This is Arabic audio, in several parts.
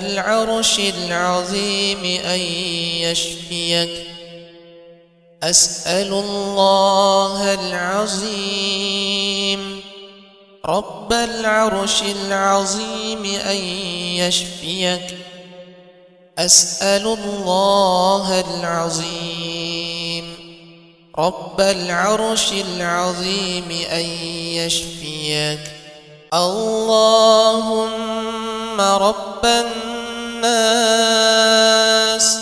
العرش العظيم أن يشفيك. أسأل الله العظيم رب العرش العظيم أن يشفيك. أسأل الله العظيم رب العرش العظيم أن يشفيك. اللهم رب الناس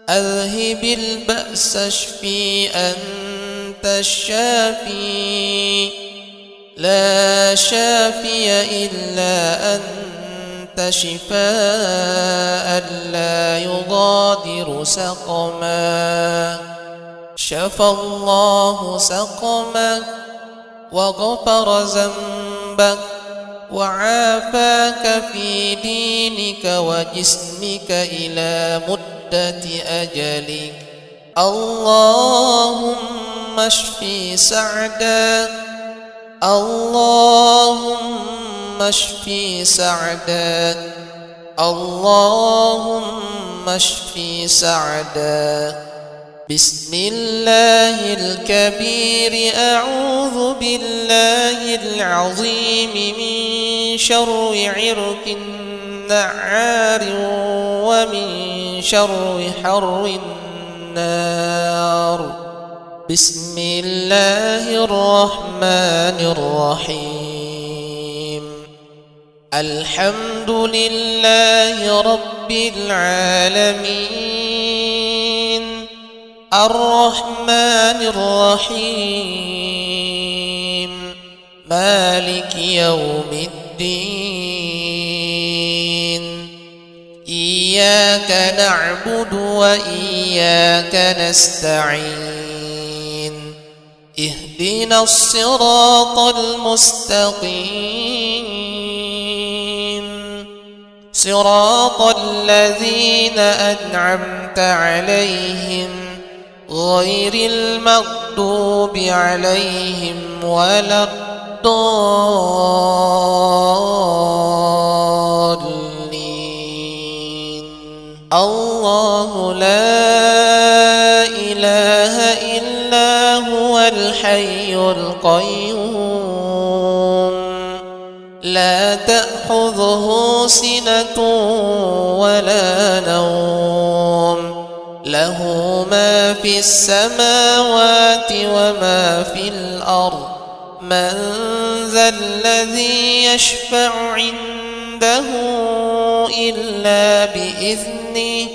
أذهب البأس اشفي أنت الشافي لا شافي إلا أنت شفاء لا يغادر سقما. شفى الله سقمك وغفر ذنبك وعافاك في دينك وجسمك إلى مدة أجلك. اللهم اشفي سعدا اللهم اشفي سعدا اللهم اشفي سعدا. بسم الله الكبير أعوذ بالله العظيم من شر عرق النعار ومن شر حر النار. بسم الله الرحمن الرحيم. الحمد لله رب العالمين الرحمن الرحيم مالك يوم الدين. إياك نعبد وإياك نستعين. اهدنا الصراط المستقيم صراط الذين أنعمت عليهم غير المغضوب عليهم ولا الضالين. الله لا إله إلا هو الحي القيوم لا تأخذه سنة ولا نوم له ما في السماوات وما في الأرض. من ذا الذي يشفع عنده إلا بإذنه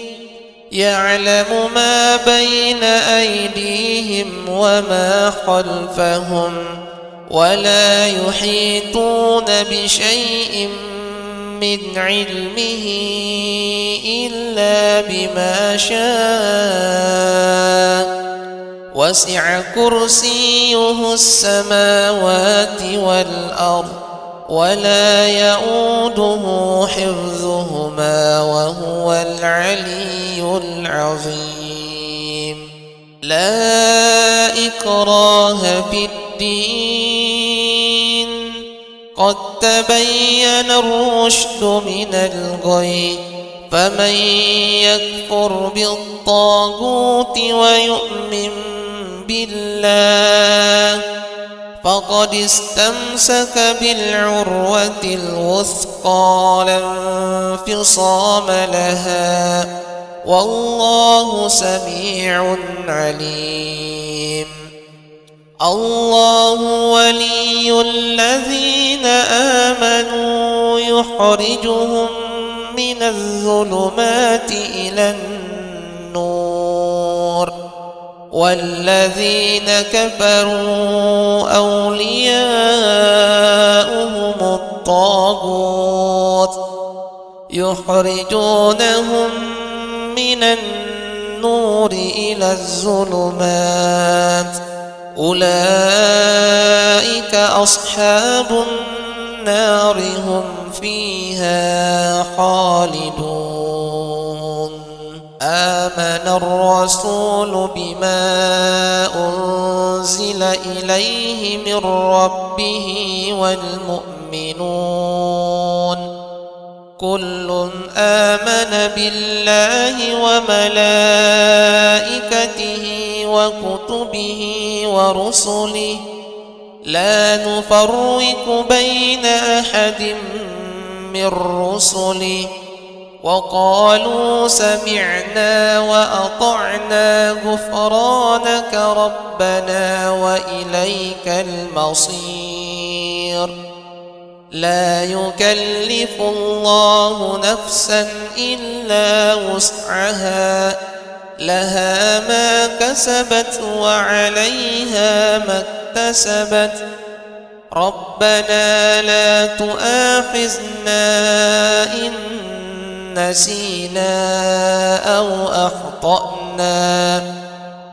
يعلم ما بين أيديهم وما خلفهم ولا يحيطون بشيء من علمه إلا بما شاء. وسع كرسيه السماوات والأرض ولا يؤوده حفظهما وهو العلي العظيم. لا إكراه في الدين قد تبين الرشد من الغي. فمن يكفر بالطاغوت ويؤمن بالله فقد استمسك بالعروة الوثقى لا انفصام لها والله سميع عليم. الله ولي الذين آمنوا يخرجهم من الظلمات إلى النور والذين كفروا أولياؤهم الطاغوت يخرجونهم من النور إلى الظلمات. أولئك أصحاب النار هم فيها خالدون. آمن الرسول بما أنزل إليه من ربه والمؤمنون كل آمن بالله وملائكته وكتبه ورسله لا نفرق بين أحد من رسله وقالوا سمعنا وأطعنا غفرانك ربنا وإليك المصير لا يكلف الله نفسا إلا وسعها لها ما كسبت وعليها ما اكتسبت ربنا لا تؤاخذنا إن نسينا أو أخطأنا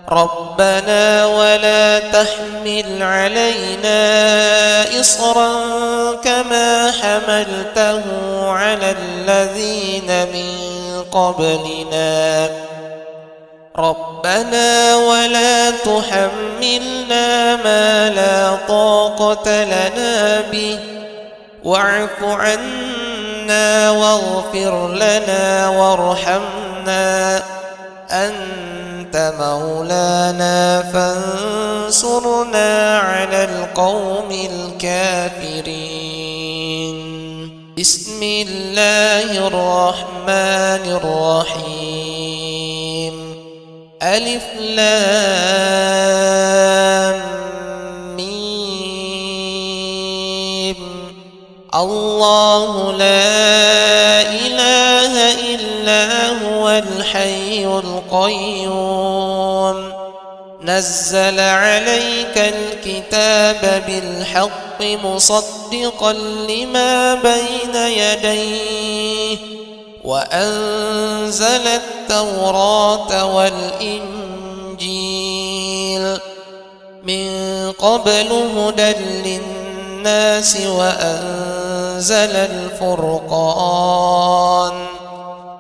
ربنا ولا تحمل علينا إصرا كما حملته على الذين من قبلنا ربنا ولا تحملنا ما لا طاقة لنا به واعف عنا واغفر لنا وارحمنا أنت مولانا فانصرنا على القوم الكافرين بسم الله الرحمن الرحيم ألف لام ميم الله لا إله إلا هو الحي القيوم نزل عليك الكتاب بالحق مصدقا لما بين يديه وأنزل التوراة والإنجيل من قبل هدى للناس وأنزل الفرقان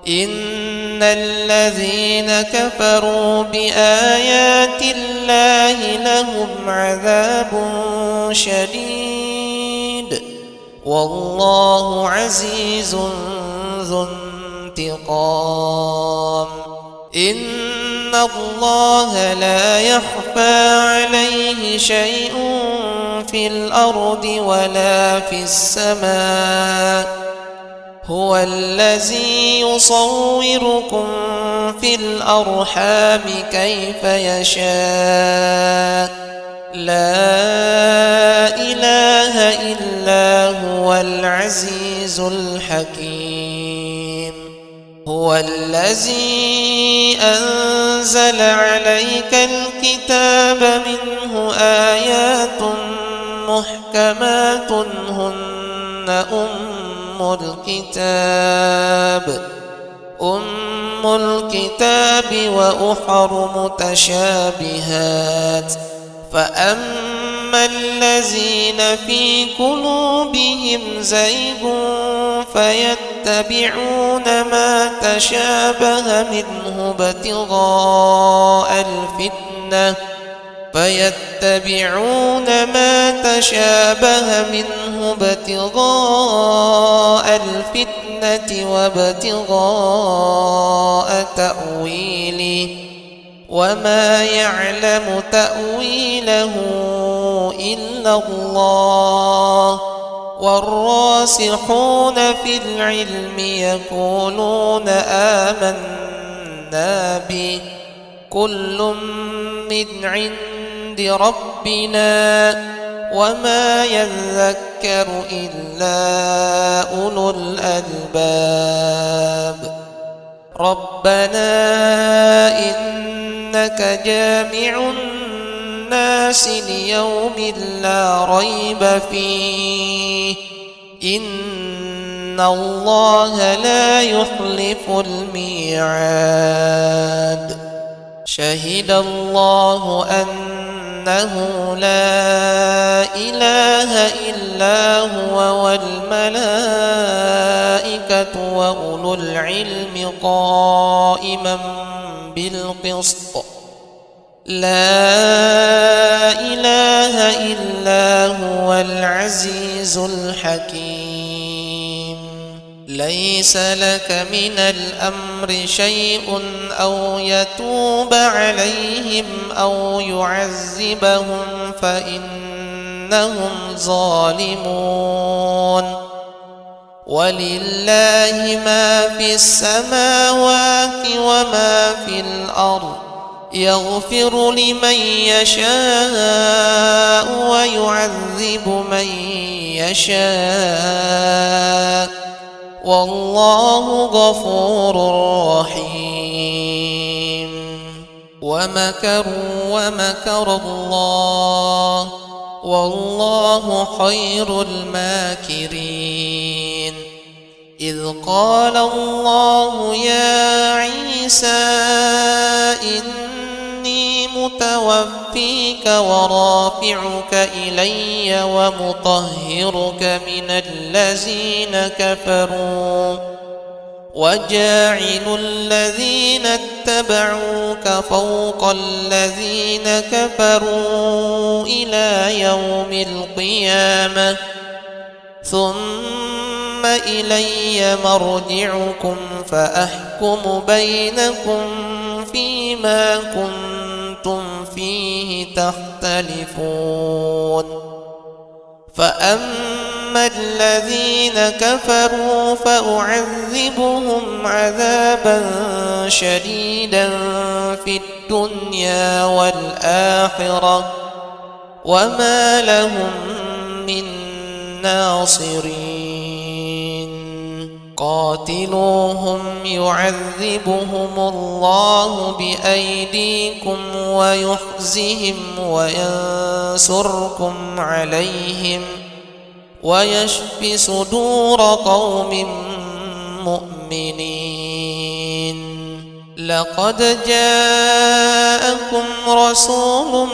إن الذين كفروا بآيات الله لهم عذاب شديد والله عزيز ذو انتقام إن الله لا يخفى عليه شيء في الأرض ولا في السماء هو الذي يصوركم في الأرحام كيف يشاء لا إله إلا هو العزيز الحكيم هو الذي أنزل عليك الكتاب منه آيات محكمات هن أم الكتاب وأخر متشابهات فأما الذين في قلوبهم زيغ فيتبعون ما تشابه منه ابتغاء الفتنة وابتغاء تأويله وما يعلم تأويله إلا الله والراسخون في العلم يقولون آمنا به كل من عند ربنا وما يذكر إلا أولو الألباب ربنا إنك جامع الناس ليوم لا ريب فيه إن الله لا يخلف الميعاد شهد الله أنه لا إله إلا هو والملائكة وأولو العلم قائما بالقسط لا إله إلا هو العزيز الحكيم ليس لك من الأمر شيء أو يتوب عليهم أو يعذبهم فإنهم ظالمون ولله ما في السماوات وما في الأرض يغفر لمن يشاء ويعذب من يشاء والله غفور رحيم ومكروا ومكر الله والله خير الماكرين إذ قال الله يا عيسى إني متوفيك ورافعك إلي ومطهرك من الذين كفروا وجاعل الذين اتبعوك فوق الذين كفروا إلى يوم القيامة ثم إلي مرجعكم فأحكم بينكم فيما كنتم فيه تختلفون فأما الذين كفروا فأعذبهم عذابا شديدا في الدنيا والآخرة وما لهم من ناصرين قاتلوهم يعذبهم الله بأيديكم ويخزهم وينصركم عليهم ويشف صدور قوم مؤمنين لقد جاءكم رسول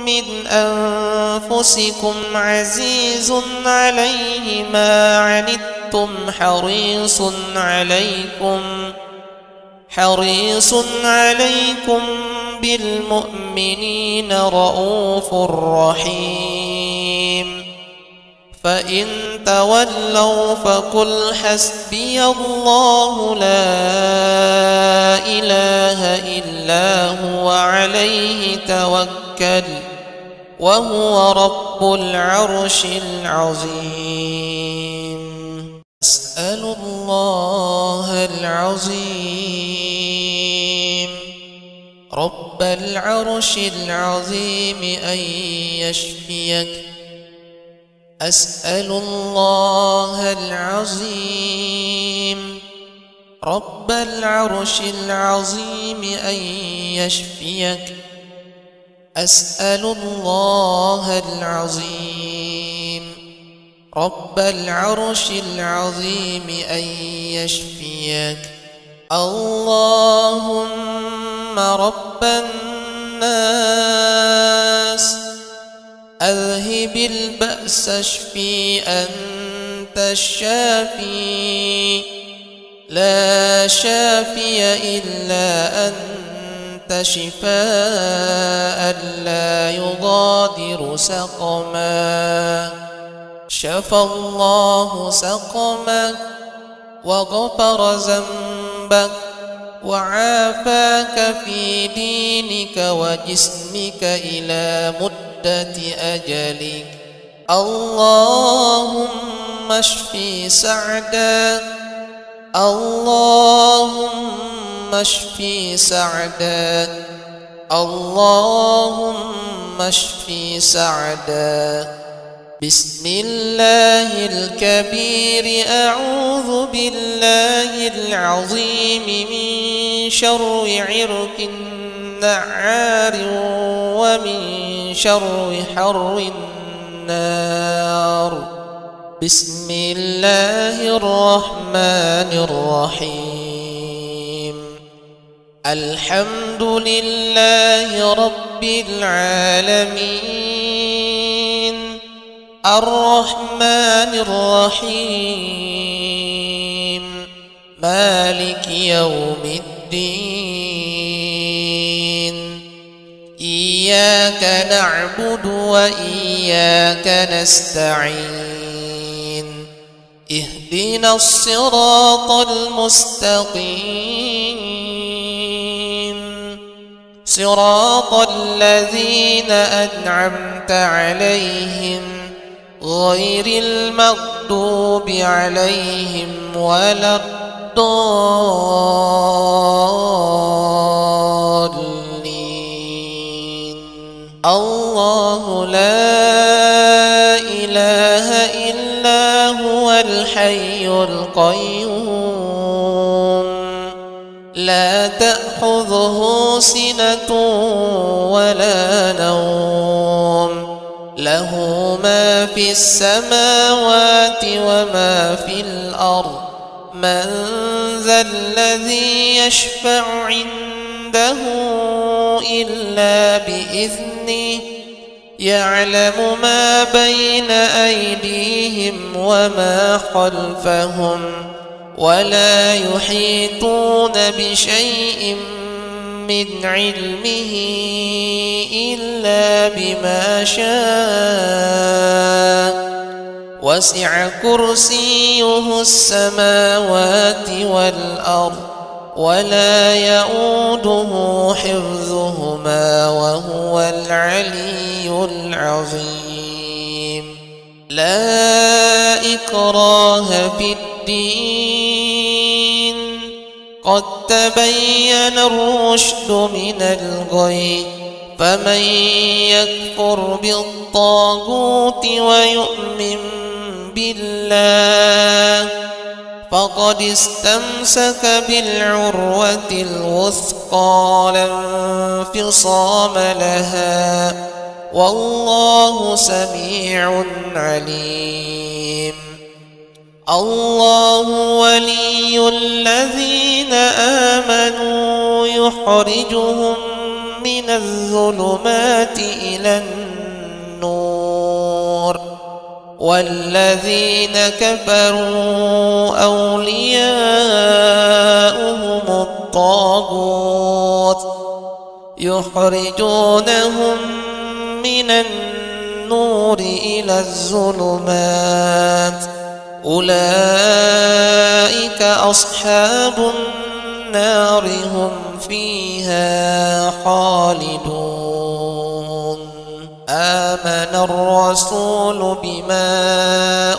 من أنفسكم عزيز عليه ما عنتم حريص عليكم بالمؤمنين رؤوف رحيم فإن تولوا فقل حسبي الله لا إله إلا هو عليه توكل وهو رب العرش العظيم أسأل الله العظيم رب العرش العظيم أن يشفيك أسأل الله العظيم رب العرش العظيم أن يشفيك أسأل الله العظيم رب العرش العظيم أن يشفيك اللهم رب الناس أذهب البأس اشفي أنت الشافي لا شافي إلا أنت شفاء لا يغادر سقما شفى الله سقمك وغفر ذنبك وعافاك في دينك وجسمك إلى مدة أجلك اللهم اشفي سعدا اللهم اشفي سعدا اللهم اشفي سعدا بسم الله الكبير أعوذ بالله العظيم من شر عرق النعار ومن شر حر النار بسم الله الرحمن الرحيم الحمد لله رب العالمين الرحمن الرحيم مالك يوم الدين إياك نعبد وإياك نستعين اهدنا الصراط المستقيم صراط الذين أنعمت عليهم غير المغضوب عليهم ولا الضالين. الله لا إله إلا هو الحي القيوم لا تأخذه سنة ولا نوم له ما في السماوات وما في الأرض من ذا الذي يشفع عنده إلا بإذنه يعلم ما بين أيديهم وما خلفهم ولا يحيطون بشيء من علمه إلا بما شاء وسع كرسيه السماوات والأرض ولا يؤوده حفظهما وهو العلي العظيم. لا إكراه في الدين قد تبين الرشد من الغي فمن يكفر بالطاغوت ويؤمن بالله فقد استمسك بالعروة الوثقى لا انفصام لها والله سميع عليم. الله ولي الذين آمنوا يخرجهم من الظلمات إلى النور والذين كفروا أولياؤهم الطاغوت يخرجونهم من النور إلى الظلمات أولئك أصحاب النار هم فيها خالدون. آمن الرسول بما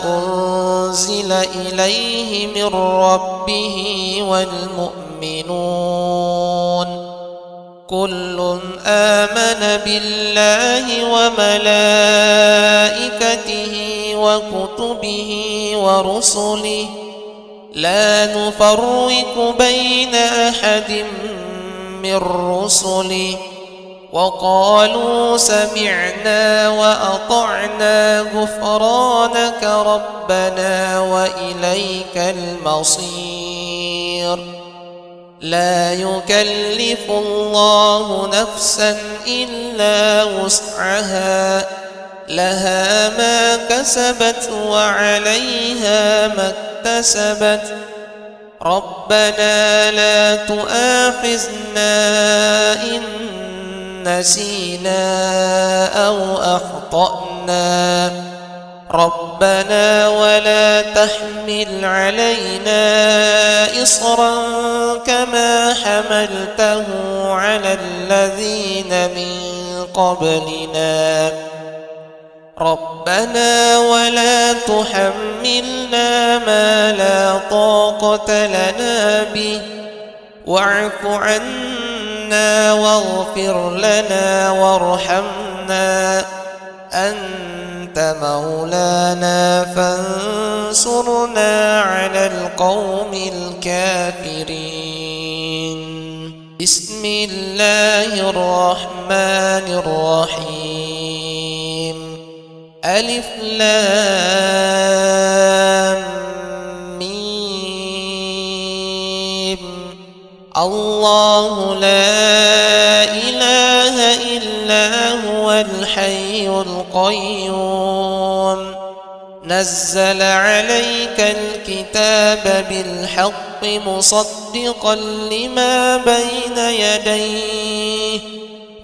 أنزل إليه من ربه والمؤمنون كل آمن بالله وملائكته وكتبه ورسله لا نفرق بين أحد من رسله وقالوا سمعنا وأطعنا غفرانك ربنا وإليك المصير. لا يكلف الله نفسا إلا وسعها لها ما كسبت وعليها ما اكتسبت ربنا لا تؤاخذنا إن نسينا أو أخطأنا ربنا ولا تحمل علينا إصرا كما حملته على الذين من قبلنا ربنا ولا تحملنا ما لا طاقة لنا به واعف عنا واغفر لنا وارحمنا أنت مولانا فانصرنا على القوم الكافرين. بسم الله الرحمن الرحيم. ألف لام ميم. الله لا إله إلا هو الحي القيوم نزل عليك الكتاب بالحق مصدقا لما بين يديه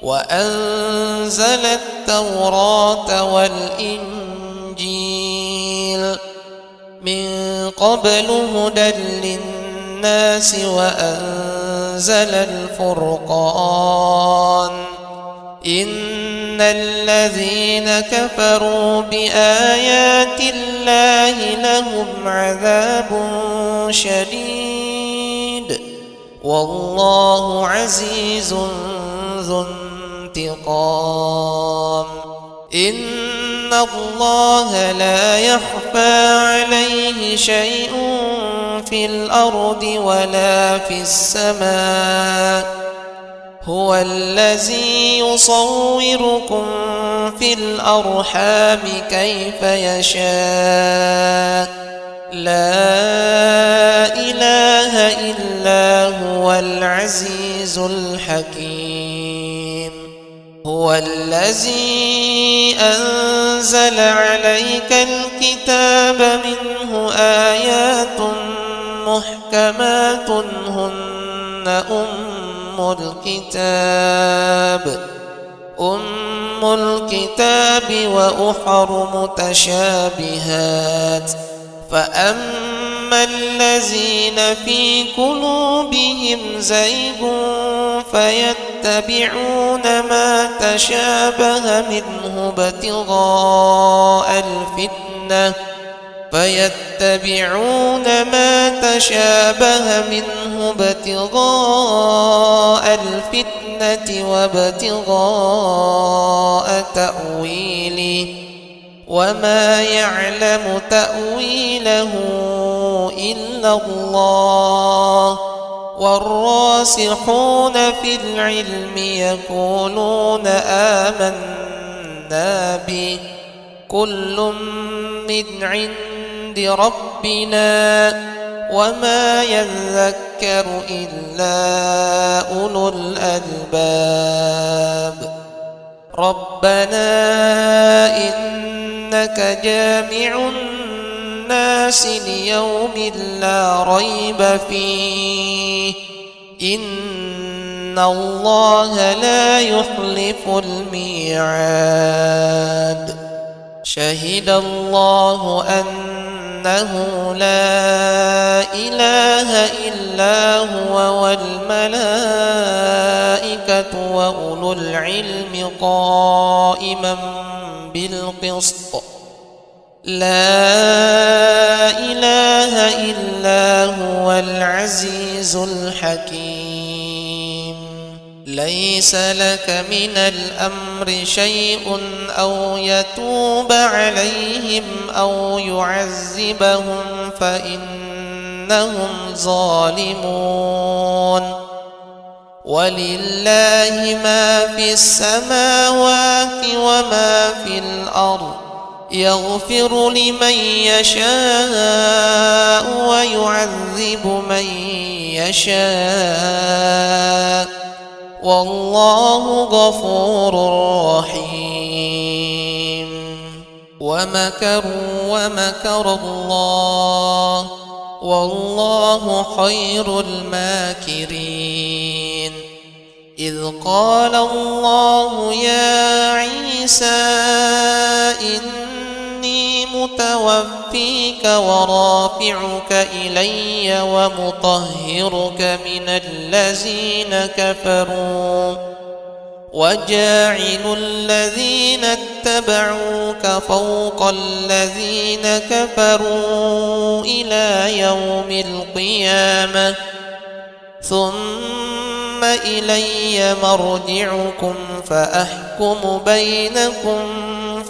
وأنزل التوراة والإنجيل من قبل هدى للناس وأنزل الفرقان إن الذين كفروا بآيات الله لهم عذاب شديد والله عزيز ذو انتقام إن الله لا يخفى عليه شيء في الأرض ولا في السماء هو الذي يصوركم في الأرحام كيف يشاء لا إله إلا هو العزيز الحكيم هو الذي أنزل عليك الكتاب منه آيات محكمات هن أم الكتاب وأخر متشابهات فأما الذين في قلوبهم زيغ فيتبعون ما تشابه منه ابتغاء الفتنة وابتغاء تأويله وما يعلم تأويله إلا الله والراسخون في العلم يقولون آمنا به كل من عند ربنا وما يذكر إلا أولو الألباب ربنا إنك جامع الناس ليوم لا ريب فيه إن الله لا يخلف الميعاد شهد الله أنه لا إله إلا هو والملائكة وأولو العلم قائما بالقسط لا إله إلا هو العزيز الحكيم ليس لك من الأمر شيء أو يتوب عليهم أو يعذبهم فإنهم ظالمون ولله ما في السماوات وما في الأرض يغفر لمن يشاء ويعذب من يشاء والله غفور رحيم ومكروا ومكر الله والله خير الماكرين إذ قال الله يا عيسى إني متوفيك ورافعك إلي ومطهرك من الذين كفروا وجاعل الذين اتبعوك فوق الذين كفروا إلى يوم القيامة ثم إلي مرجعكم فأحكم بينكم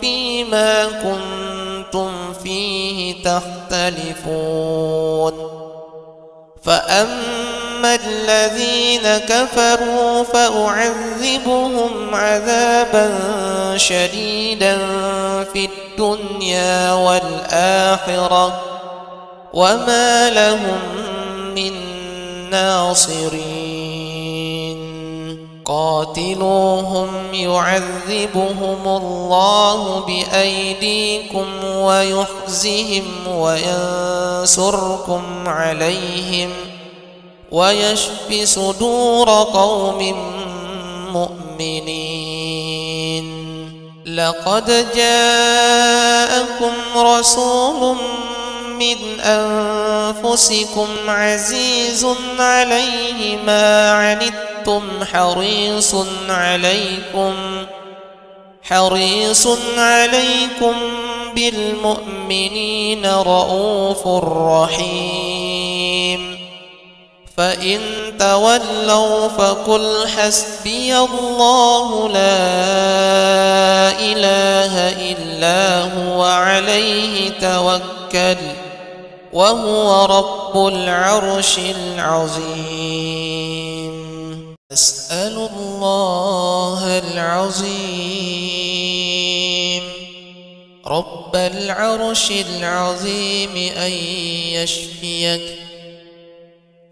فيما كنتم فيه تختلفون فأما الذين كفروا فأعذبهم عذابا شديدا في الدنيا والآخرة وما لهم من ناصرين قاتلوهم يعذبهم الله بأيديكم ويخزهم وينصركم عليهم ويشف صدور قوم مؤمنين لقد جاءكم رسول من أنفسكم عزيز عليه ما عنتم حريص عليكم بالمؤمنين رؤوف رحيم. فإن تولوا فقل حسبي الله لا إله إلا هو عليه توكل وهو رب العرش العظيم. أسأل الله العظيم رب العرش العظيم أن يشفيك.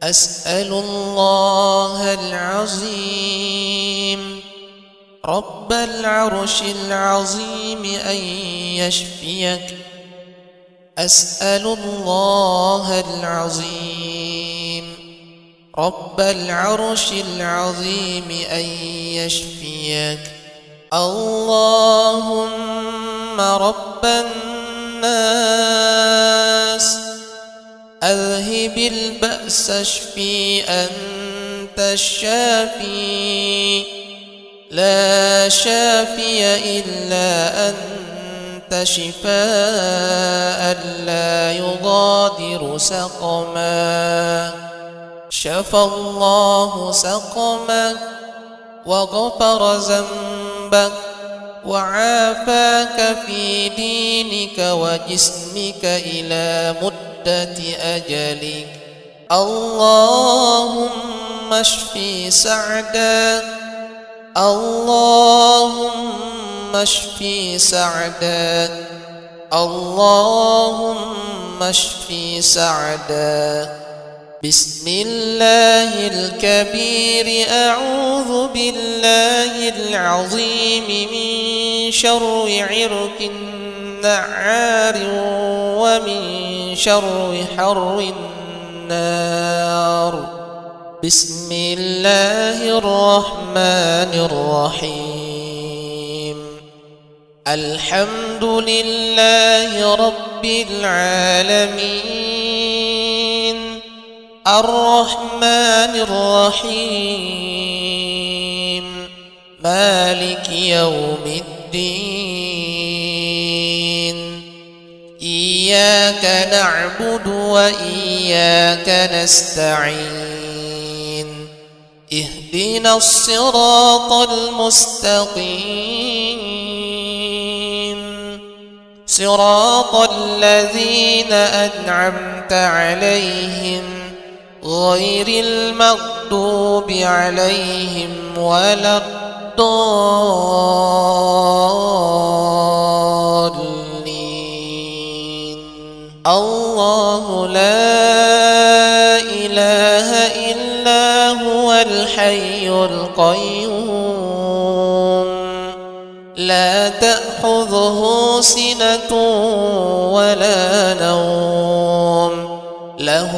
أسأل الله العظيم رب العرش العظيم أن يشفيك. أسأل الله العظيم رب العرش العظيم أن يشفيك. اللهم رب الناس أذهب البأس اشفي أنت الشافي لا شافي إلا أنت شفاء لا يغادر سقما. شفى الله سقمك وغفر ذنبك وعافاك في دينك وجسمك إلى مدة أجلك. اللهم اشفي سعدا اللهم اشفي سعدا اللهم اشفي سعدا. بسم الله الكبير أعوذ بالله العظيم من شر عرق النعار ومن شر حر النار. بسم الله الرحمن الرحيم. الحمد لله رب العالمين الرحمن الرحيم مالك يوم الدين. إياك نعبد وإياك نستعين. اهدنا الصراط المستقيم صراط الذين أنعمت عليهم غير المغضوب عليهم ولا الضالين. الله لا إله إلا هو الحي القيوم لا تأخذه سنة ولا نوم له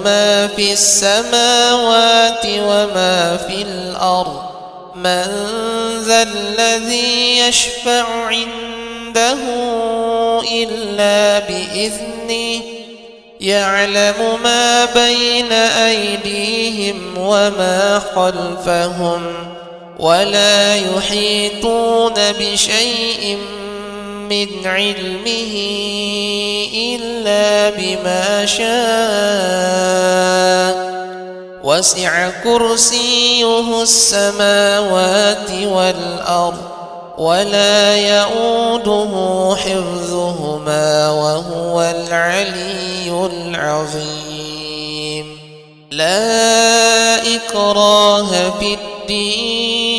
ما في السماوات وما في الأرض. من ذا الذي يشفع عنده إلا بإذنه يعلم ما بين أيديهم وما خلفهم ولا يحيطون بشيء من علمه إلا بما شاء. وسع كرسيه السماوات والأرض ولا يؤوده حفظهما وهو العلي العظيم. لا إكراه في الدين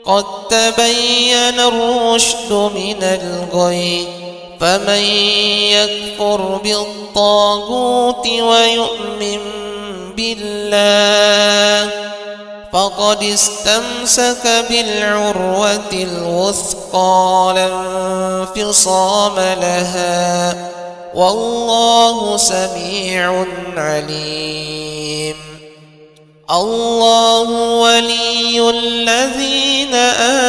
قد تبين الرشد من الغي. فمن يكفر بالطاغوت ويؤمن بالله فقد استمسك بالعروة الوثقى لا انفصام لها والله سميع عليم. الله ولي الذين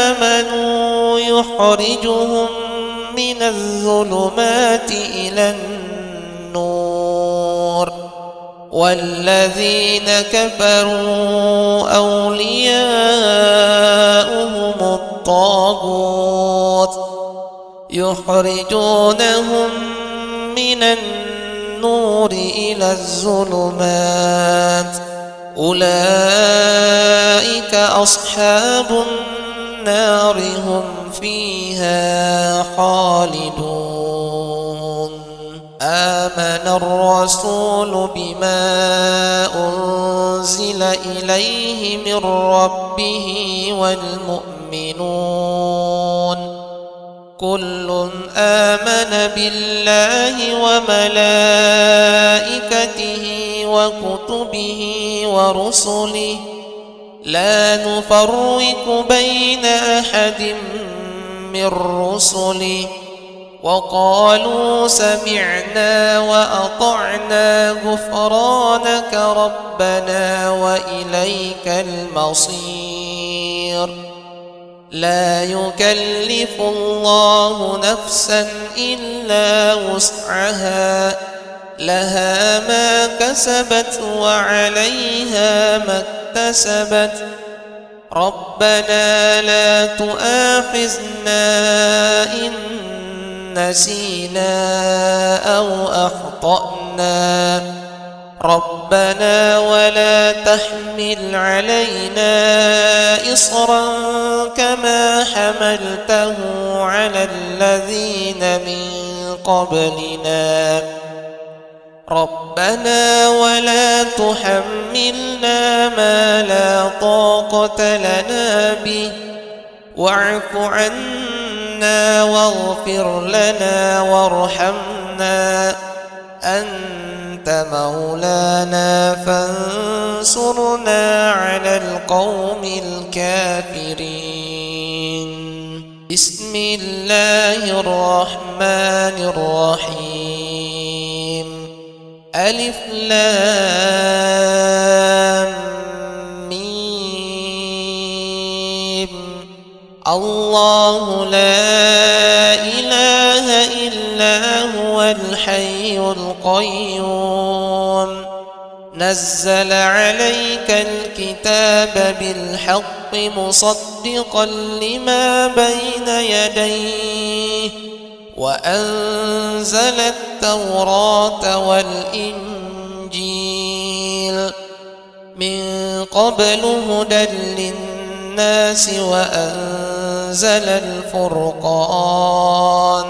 آمنوا يخرجهم من الظلمات إلى النور والذين كفروا أولياؤهم الطاغوت يخرجونهم من النور إلى الظلمات أولئك أصحاب النار هم فيها خالدون آمن الرسول بما أنزل إليه من ربه والمؤمنون كل آمن بالله وملائكته وكتبه ورسله لا نفرق بين أحد من رسله وقالوا سمعنا وأطعنا غفرانك ربنا وإليك المصير لا يكلف الله نفسا إلا وسعها لها ما كسبت وعليها ما اكتسبت ربنا لا تؤاخذنا إن نسينا أو أخطأنا ربنا ولا تحمل علينا إصرا كما حملته على الذين من قبلنا ربنا ولا تحملنا ما لا طاقة لنا به واعف عنا واغفر لنا وارحمنا أنت مولانا فانصرنا على القوم الكافرين بسم الله الرحمن الرحيم ألف لام ميم الله لا إله إلا هو الحي القيوم نزل عليك الكتاب بالحق مصدقا لما بين يديه وأنزل التوراة والإنجيل من قبل هدى للناس وأنزل الفرقان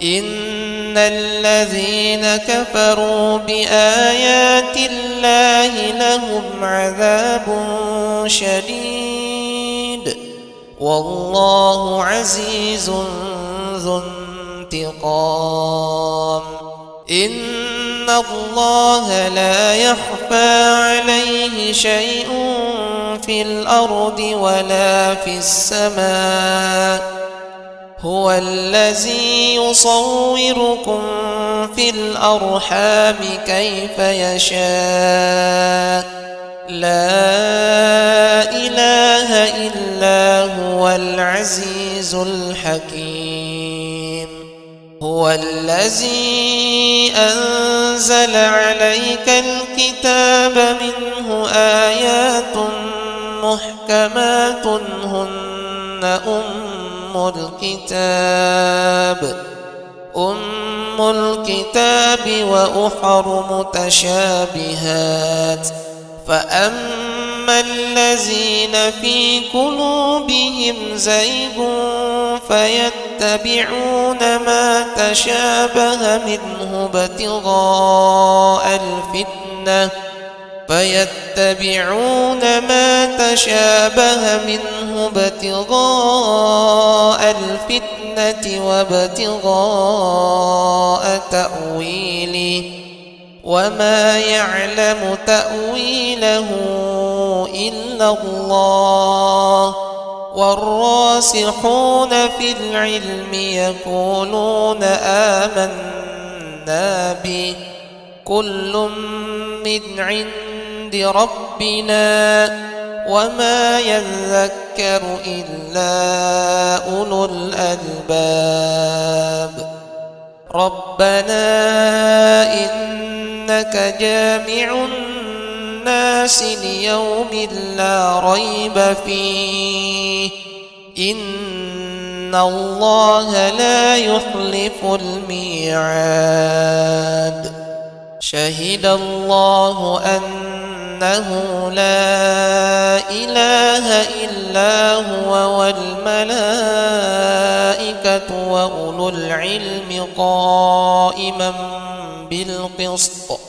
إن الذين كفروا بآيات الله لهم عذاب شديد والله عزيز ذو انتقام إن الله لا يخفى عليه شيء في الأرض ولا في السماء هو الذي يصوركم في الأرحام كيف يشاء لا إله إلا هو العزيز الحكيم هو الذي أنزل عليك الكتاب منه آيات محكمات هن أم الكتاب وأخر متشابهات فأما الذين في قلوبهم زيغ فيتبعون ما تشابه منه ابتغاء الفتنة وابتغاء تأويله وما يعلم تأويله إلا الله والراسخون في العلم يقولون آمنا به كل من عند ربنا وما يذكر إلا أولو الألباب. ربنا إنك جامع الناس ليوم لا ريب فيه إن الله لا يخلف الميعاد. شهد الله أنه لا إله إلا هو والملائكة وأولو العلم قائما بالقسط.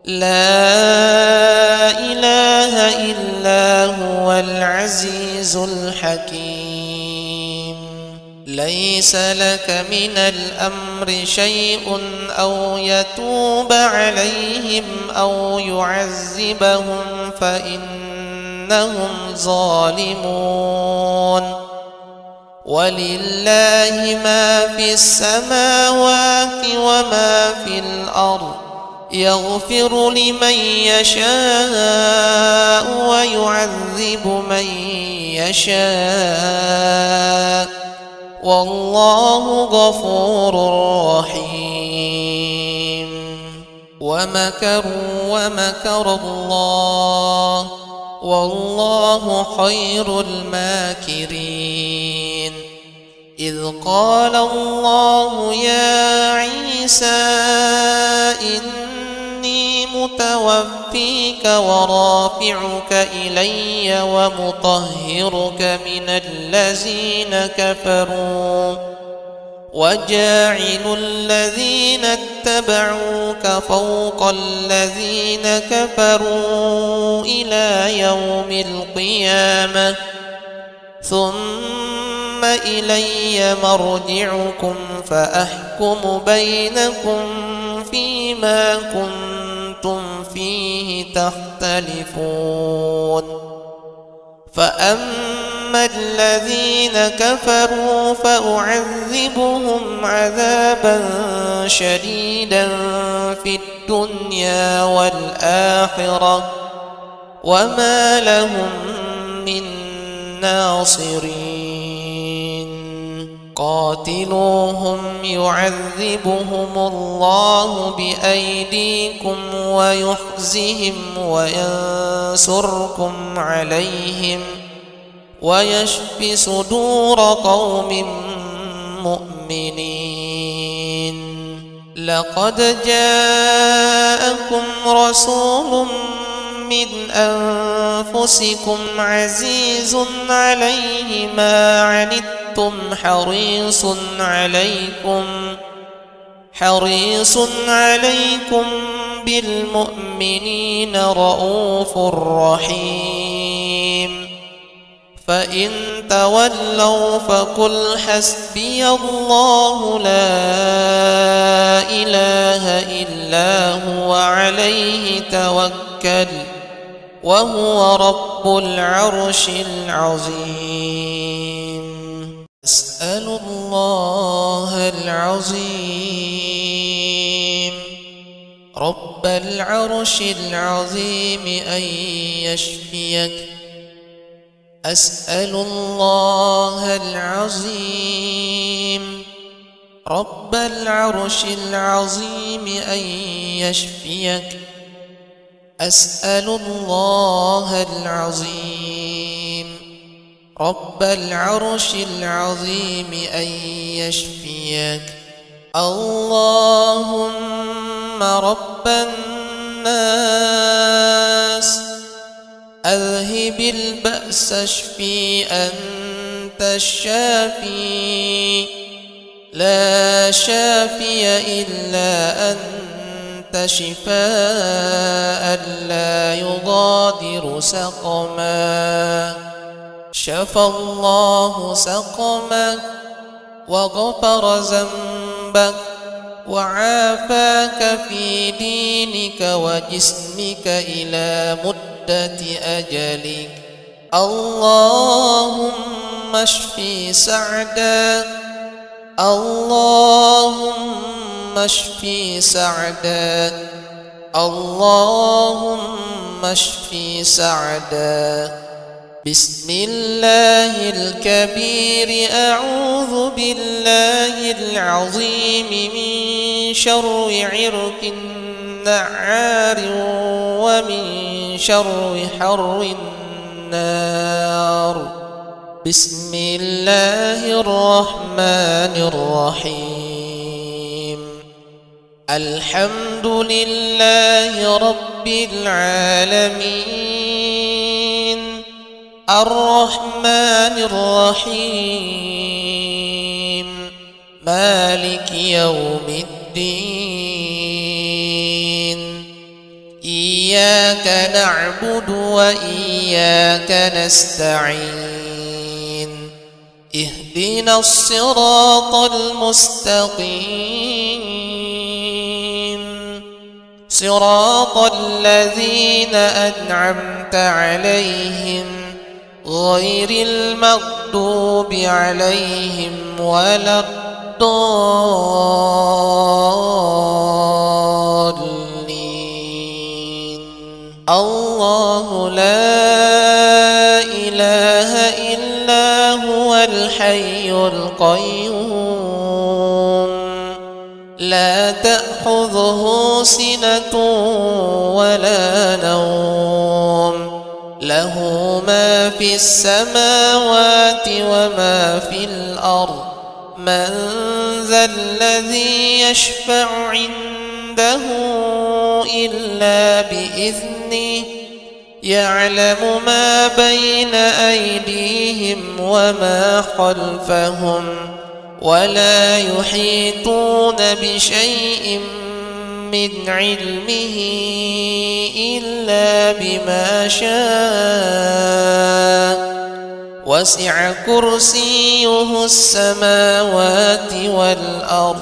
لا إله إلا هو العزيز الحكيم. ليس لك من الأمر شيء أو يتوب عليهم أو يعذبهم فإنهم ظالمون. ولله ما في السماوات وما في الأرض يغفر لمن يشاء ويعذب من يشاء والله غفور رحيم. ومكروا ومكر الله والله خير الماكرين. إذ قال الله يا عيسى إني متوفيك ورافعك إلي ومطهرك من الذين كفروا وجاعل الذين اتبعوك فوق الذين كفروا إلى يوم القيامة ثم إلي مرجعكم فأحكم بينكم فيما كنتم فيه تختلفون. فأما الذين كفروا فأعذبهم عذابا شديدا في الدنيا والآخرة وما لهم من ناصرين. قاتلوهم يعذبهم الله بأيديكم ويخزهم وينصركم عليهم ويشف صدور قوم مؤمنين. لقد جاءكم رسول من أنفسكم عزيز عليه ما عنتم حريص عليكم بالمؤمنين رؤوف رحيم. فإن تولوا فقل حسبي الله لا إله إلا هو عليه توكل وهو رب العرش العظيم. أسأل الله العظيم رب العرش العظيم أن يشفيك. أسأل الله العظيم رب العرش العظيم أن يشفيك. أسأل الله العظيم رب العرش العظيم أن يشفيك. اللهم رب الناس أذهب البأس اشفي أنت الشافي لا شافي إلا أنت شفاء لا يغادر سقما. شفى الله سقمك وغفر ذنبك وعافاك في دينك وجسمك إلى مدة أجلك. اللهم اشفي سعدا اللهم اشفي سعدا اللهم اشفي سعدا. بسم الله الكبير أعوذ بالله العظيم من شر عرق النعار ومن شر حر النار. بسم الله الرحمن الرحيم. الحمد لله رب العالمين الرحمن الرحيم مالك يوم الدين. إياك نعبد وإياك نستعين. اهدنا الصراط المستقيم صراط الذين أنعمت عليهم غير المغضوب عليهم ولا الضالين. الله لا إله إلا هو الحي القيوم لا تأخذه سنة ولا نوم له ما في السماوات وما في الأرض. من ذا الذي يشفع عنده إلا بإذنه يعلم ما بين أيديهم وما خلفهم ولا يحيطون بشيء من علمه إلا بما شاء. وسع كرسيه السماوات والأرض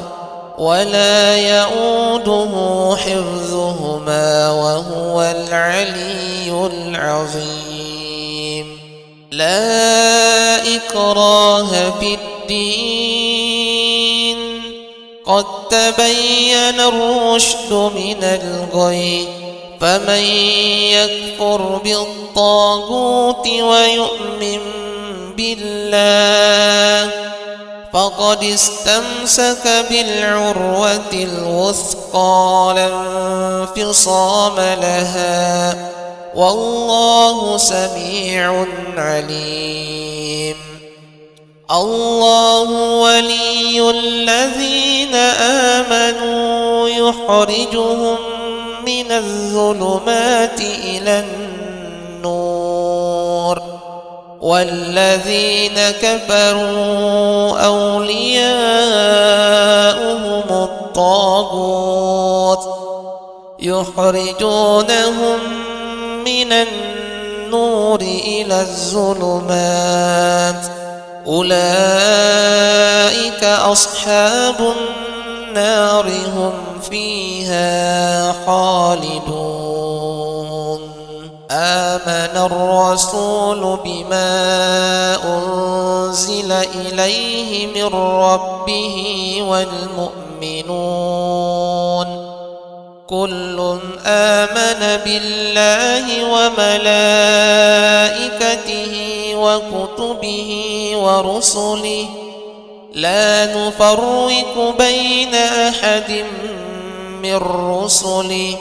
ولا يؤوده حفظهما وهو العلي العظيم. لا إكراه في الدين قد تبين الرشد من الغي. فمن يكفر بالطاغوت ويؤمن بالله فقد استمسك بالعروة الوثقى لا انفصام لها والله سميع عليم. الله ولي الذين آمنوا يخرجهم من الظلمات إلى النور والذين كفروا أولياؤهم الطاغوت يخرجونهم من النور إلى الظلمات. أولئك أصحاب النار هم فيها خالدون. آمن الرسول بما أنزل إليه من ربه والمؤمنون كل آمن بالله وملائكته وكتبه ورسله لا نفرق بين أحد من رسله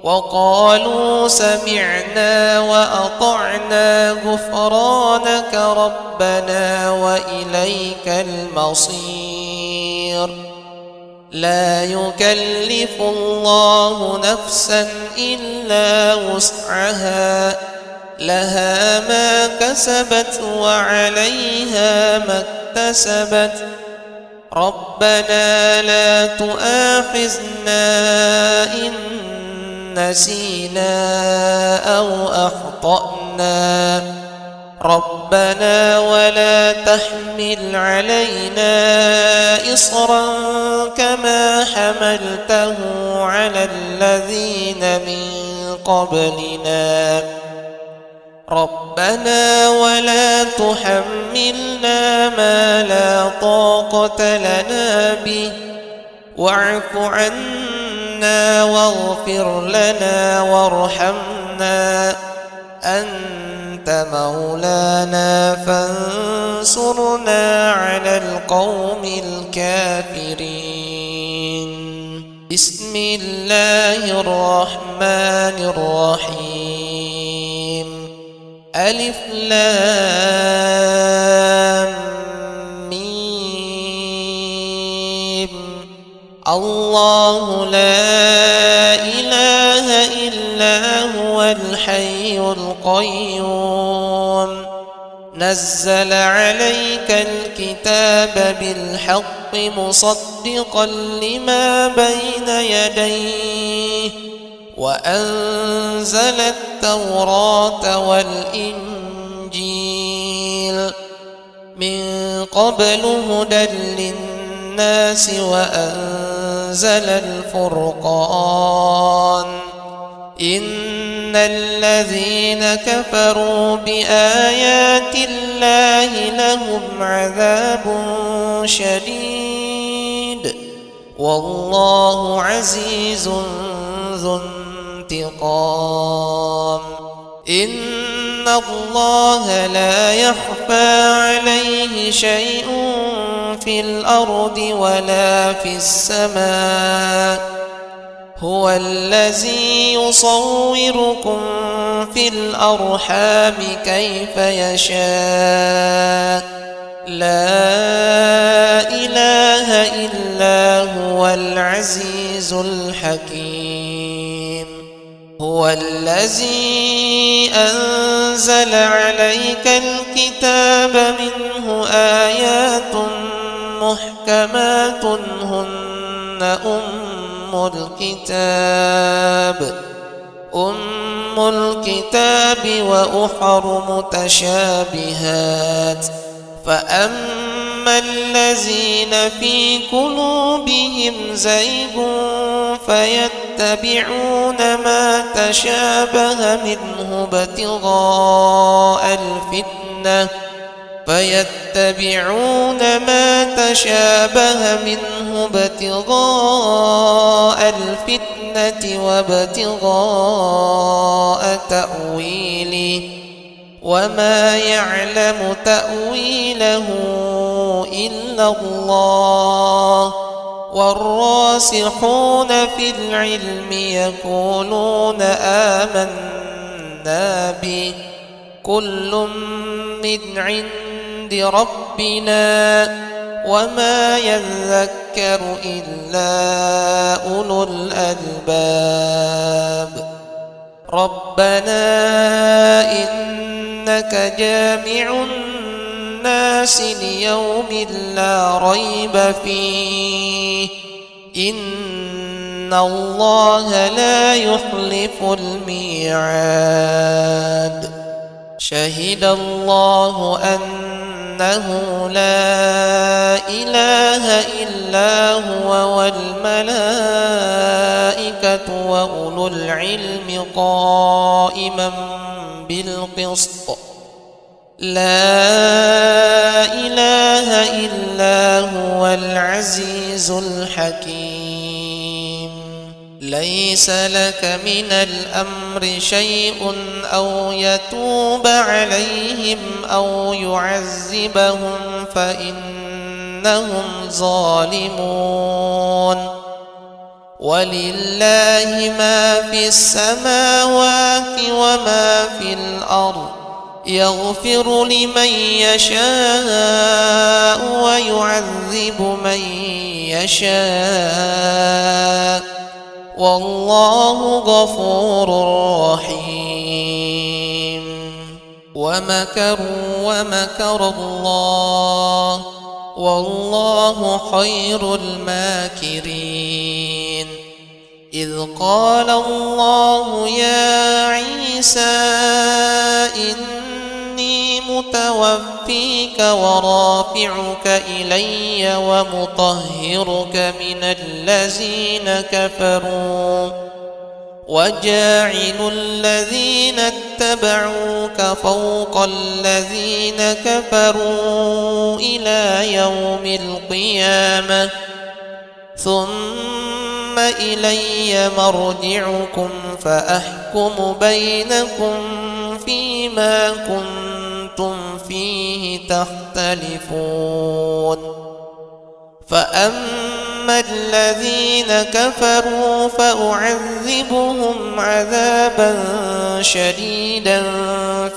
وقالوا سمعنا وأطعنا غفرانك ربنا وإليك المصير. لا يكلف الله نفسا إلا وسعها لها ما كسبت وعليها ما اكتسبت. ربنا لا تؤاخذنا إن نسينا أو أخطأنا. ربنا ولا تحمل علينا إصرا كما حملته على الذين من قبلنا. ربنا ولا تحملنا ما لا طاقة لنا به واعف عنا واغفر لنا وارحمنا أنت مولانا فانصرنا على القوم الكافرين. بسم الله الرحمن الرحيم. ألف لام ميم. الله لا إله إلا هو الحي القيوم نزل عليك الكتاب بالحق مصدقا لما بين يديه وأنزل التوراة والإنجيل من قبل هدى للناس وأنزل الفرقان. إن الذين كفروا بآيات الله لهم عذاب شديد والله عزيز ذو انتقام. إن الله لا يخفى عليه شيء في الأرض ولا في السماء. هو الذي يصوركم في الأرحام كيف يشاء. لا إله إلا هو العزيز الحكيم. هو الذي أنزل عليك الكتاب منه آيات محكمات هن أم الكتاب وأخر متشابهات. فأما الذين في قلوبهم زيغ فيتبعون ما تشابه منه ابتغاء الفتنة وابتغاء تأويله وما يعلم تأويله إلا الله. والراسخون في العلم يقولون آمنا به كل من عند ربنا وما يذكر إلا أولو الألباب. ربنا إنك جامع الناس ليوم لا ريب فيه إن الله لا يخلف الميعاد. شهد الله أنه لا إله إلا هو والملائكة وأولو العلم قائما بالقسط. لا إله إلا هو العزيز الحكيم. ليس لك من الأمر شيء أو يتوب عليهم أو يعذبهم فإنهم ظالمون. ولله ما في السماوات وما في الأرض يغفر لمن يشاء ويعذب من يشاء والله غفور رحيم. ومكروا ومكر الله والله خير الماكرين. إذ قال الله يا عيسى إني متوفيك ورافعك إلي ومطهرك من الذين كفروا وجاعل الذين اتبعوك فوق الذين كفروا إلى يوم القيامة ثم إلي مرجعكم فأحكم بينكم فيما كنتم فيه تختلفون فأما الذين كفروا فأعذبهم عذابا شديدا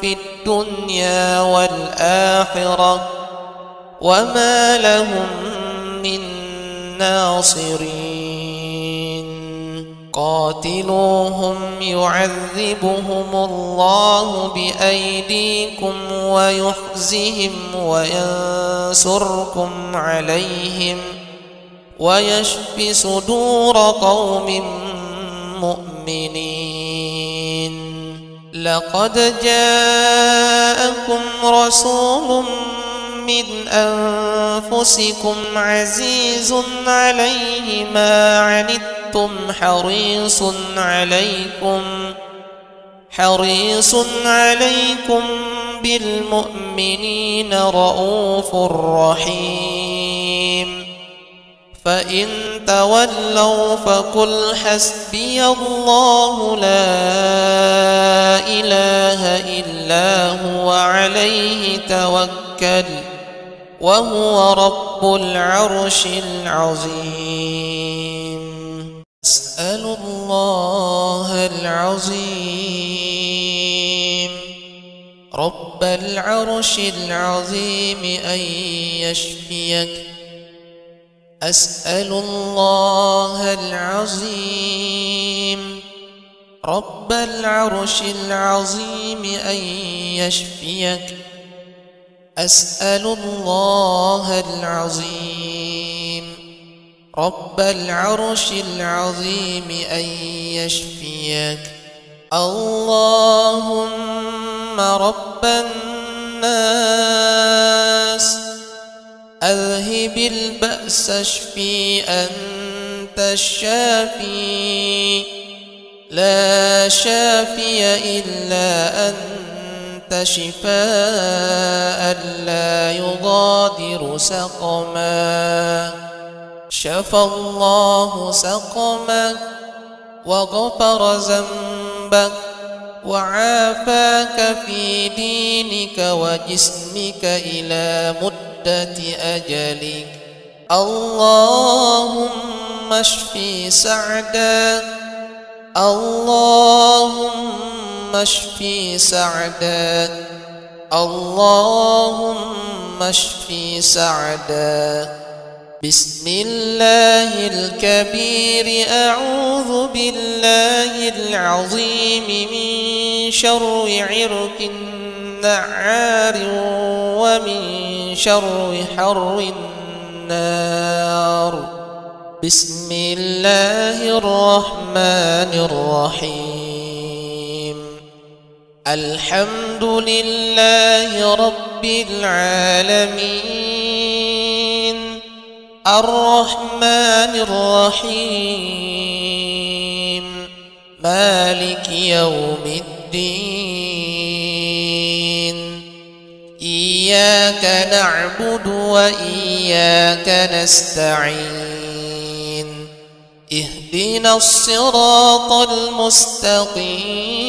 في الدنيا والآخرة وما لهم من ناصرين قاتلوهم يعذبهم الله بأيديكم ويخزهم وينصركم عليهم ويشف صدور قوم مؤمنين لقد جاءكم رسول من أنفسكم عزيز عليه ما عنتم حريص عليكم بالمؤمنين رؤوف رحيم فإن تولوا فقل حسبي الله لا إله إلا هو عليه توكل وهو رب العرش العظيم أسأل الله العظيم رب العرش العظيم أن يشفيك أسأل الله العظيم رب العرش العظيم أن يشفيك أسأل الله العظيم رب العرش العظيم أن يشفيك اللهم رب الناس أذهب البأس اشفي أنت الشافي لا شافي إلا أنت شفاء لا يغادر سقما شفى الله سقمك وغفر ذنبك وعافاك في دينك وجسمك إلى مدة أجلك اللهم اشفي سعدا اللهم اشفي سعدا اللهم اشفي سعدا بسم الله الكبير أعوذ بالله العظيم من شر عرق النعار ومن شر حر النار بسم الله الرحمن الرحيم الحمد لله رب العالمين الرحمن الرحيم مالك يوم الدين إياك نعبد وإياك نستعين اهدنا الصراط المستقيم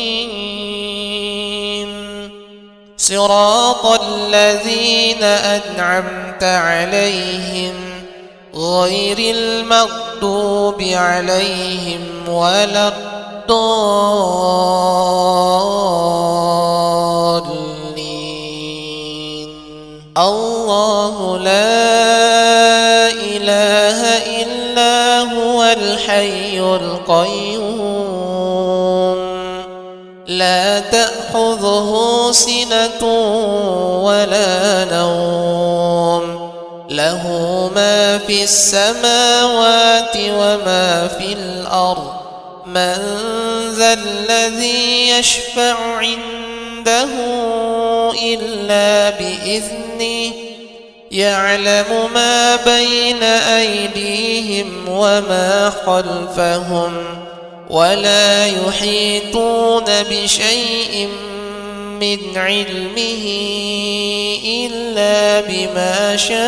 صراط الذين أنعمت عليهم غير المغضوب عليهم ولا الضالين الله لا إله إلا هو الحي القيوم لا تأخذه سنة ولا نوم له ما في السماوات وما في الأرض من ذا الذي يشفع عنده إلا بإذنه يعلم ما بين أيديهم وما خلفهم ولا يحيطون بشيء من علمه إلا بما شاء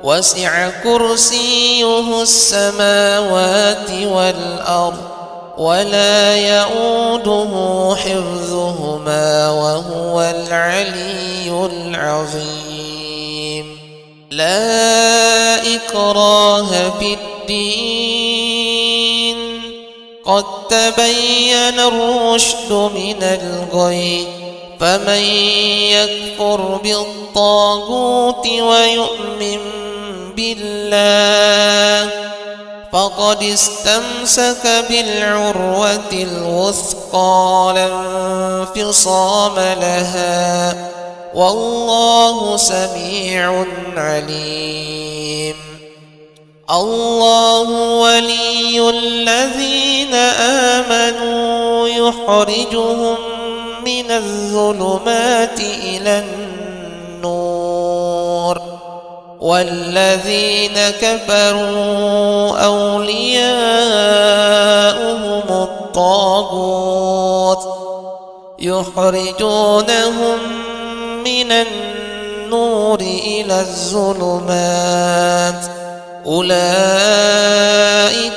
وسع كرسيه السماوات والأرض ولا يؤوده حفظهما وهو العلي العظيم. لا إكراه في الدين قد تبين الرشد من الغي، فمن يكفر بالطاغوت ويؤمن بالله فقد استمسك بالعروة الوثقى لا انفصام لها، والله سميع عليم. الله ولي الذين آمنوا يخرجهم من الظلمات إلى النور، والذين كفروا أولياؤهم الطاغوت يخرجونهم من النور إلى الظلمات، أولئك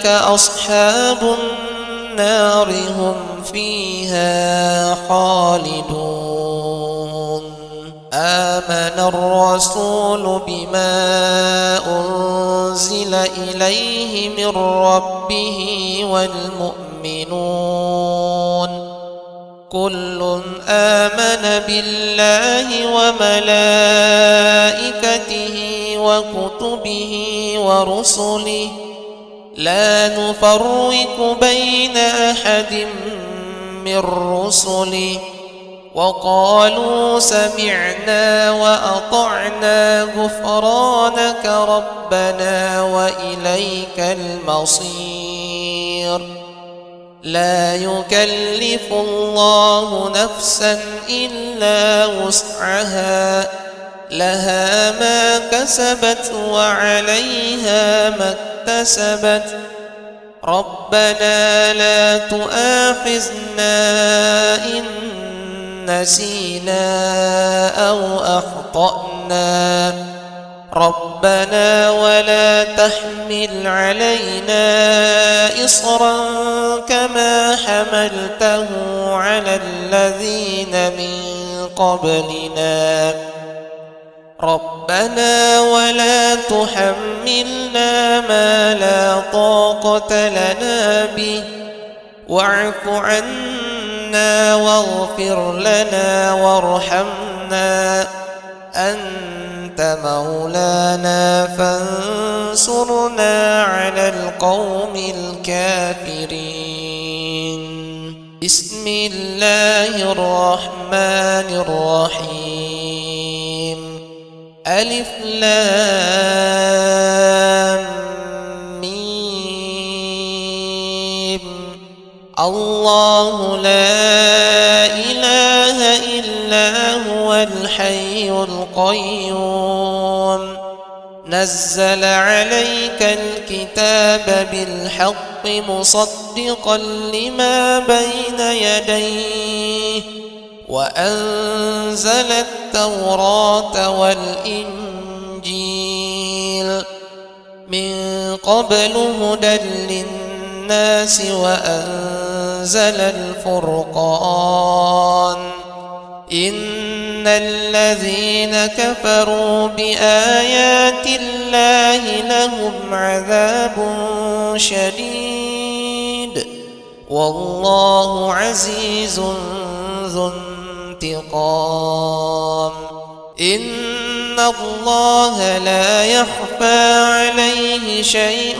أصحاب النار هم فيها خالدون. آمن الرسول بما أنزل إليه من ربه والمؤمنون كل آمن بالله وملائكته وكتبه ورسله لا نفرق بين أحد من رسله وقالوا سمعنا وأطعنا غفرانك ربنا وإليك المصير. لا يكلف الله نفسا إلا وسعها، لها ما كسبت وعليها ما اكتسبت، ربنا لا تؤاخذنا إن نسينا أو أخطأنا، ربنا ولا تحمل علينا إصرا كما حملته على الذين من قبلنا، ربنا ولا تحملنا ما لا طاقة لنا به واعف عنا واغفر لنا وارحمنا أنت مولانا فانصرنا على القوم الكافرين. بسم الله الرحمن الرحيم. ألف لام ميم. الله لا إله إلا هو الحي القيوم نزل عليك الكتاب بالحق مصدقا لما بين يديه وأنزل التوراة والإنجيل من قبل هدى للناس وأنزل الفرقان إن الذين كفروا بآيات الله لهم عذاب شديد والله عزيز ذو انتقام. إن الله لا يخفى عليه شيء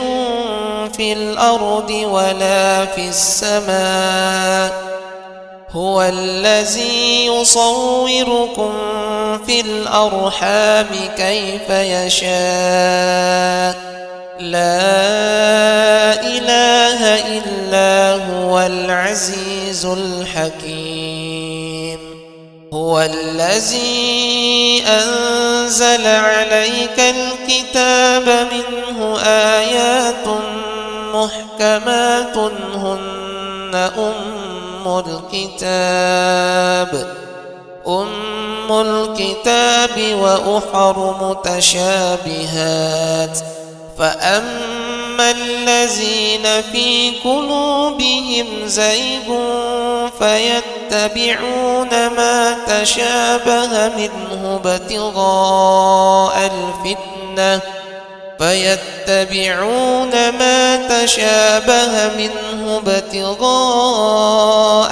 في الأرض ولا في السماء هو الذي يصوركم في الأرحام كيف يشاء لا إله إلا هو العزيز الحكيم. هو الذي أنزل عليك الكتاب منه آيات محكمات هن أم الكتاب أم الكتاب وأخر متشابهات فأما الذين في قلوبهم زيغ فيتبعون ما تشابه منه ابتغاء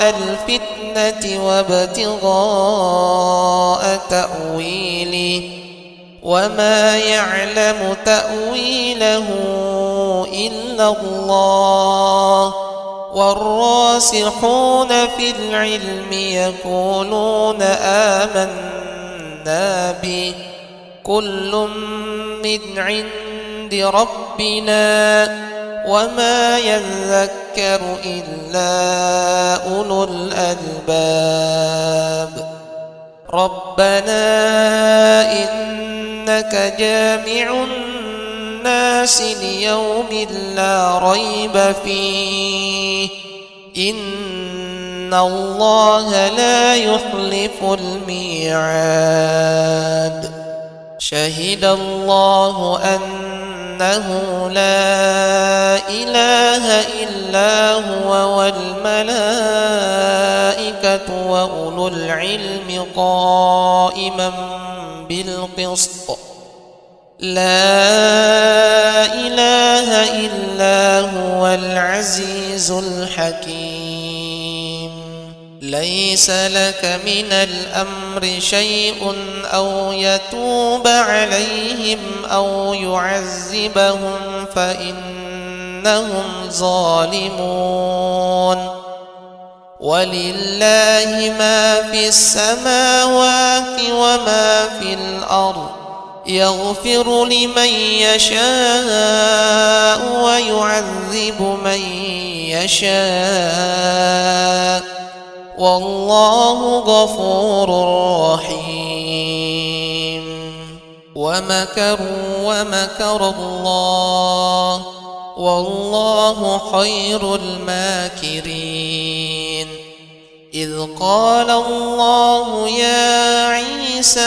الفتنة وابتغاء تأويله وما يعلم تأويله إلا الله والراسخون في العلم يقولون آمنا به كل من عند ربنا وما يذكر إلا أولو الألباب ربنا إنك جامع الناس ليوم لا ريب فيه إن الله لا يخلف الميعاد شهد الله أنه لا إله إلا هو والملائكة وأولو العلم قائما بالقسط لا إله إلا هو العزيز الحكيم ليس لك من الأمر شيء أو يتوب عليهم أو يعذبهم فإنهم ظالمون ولله ما في السماوات وما في الأرض يغفر لمن يشاء ويعذب من يشاء والله غفور رحيم ومكروا ومكر الله والله خير الماكرين إذ قال الله يا عيسى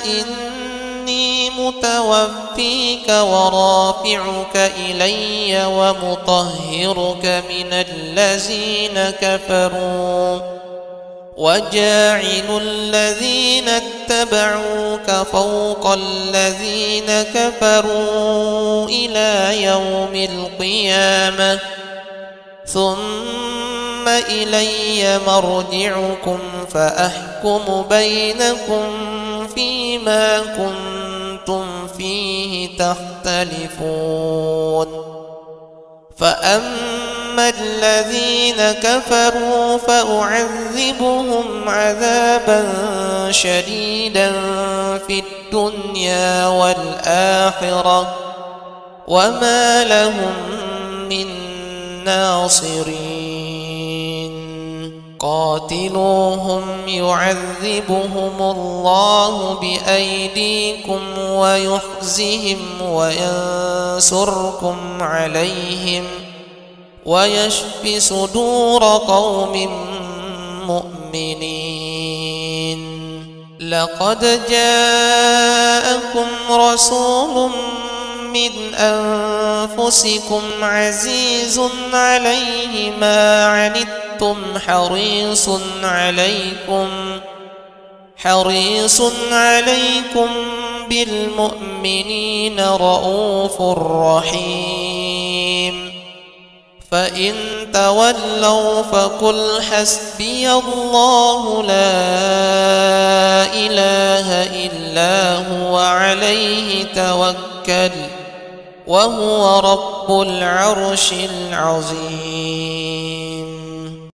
إني متوفيك ورافعك إلي ومطهرك من الذين كفروا وجاعل الذين اتبعوك فوق الذين كفروا إلى يوم القيامة ثم إلي مرجعكم فأحكم بينكم فيما كنتم فيه تختلفون فأما الذين كفروا فأعذبهم عذابا شديدا في الدنيا والآخرة وما لهم من ناصرين قاتلوهم يعذبهم الله بأيديكم ويخزهم وينصركم عليهم ويشف صدور قوم مؤمنين لقد جاءكم رسول من أنفسكم عزيز عليه ما عنتم حريص عليكم بالمؤمنين رؤوف رحيم فإن تولوا فقل حسبي الله لا إله إلا هو عليه توكل وهو رب العرش العظيم